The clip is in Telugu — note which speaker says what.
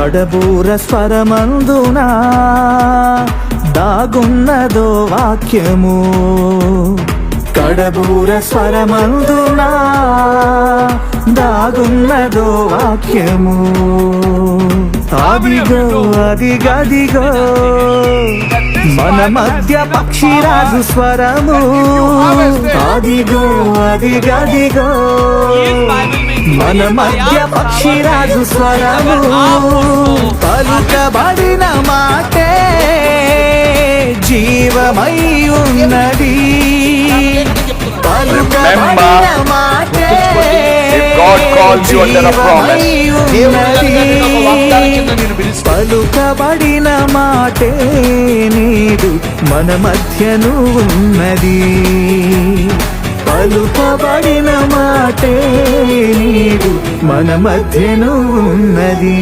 Speaker 1: కడబూర స్వరమందునా దాగున్నదో వాక్యము, కడబూర స్వరమందునా దాగున్నదో వాక్యము. అదిగో అదిగదిగో మన మధ్య పక్షిరాజు స్వరము, అదిగో అదిగదిగో మన మధ్య పక్షిరాజు స్వరము. పలుకబడిన మాటే జీవమై ఉన్నది, పలుకబడిన మాటే పలుకబడిన మాటే నీడు మన మధ్యను ఉన్నది, పలుకబడిన మాటే నీడు మన మధ్యను ఉన్నది.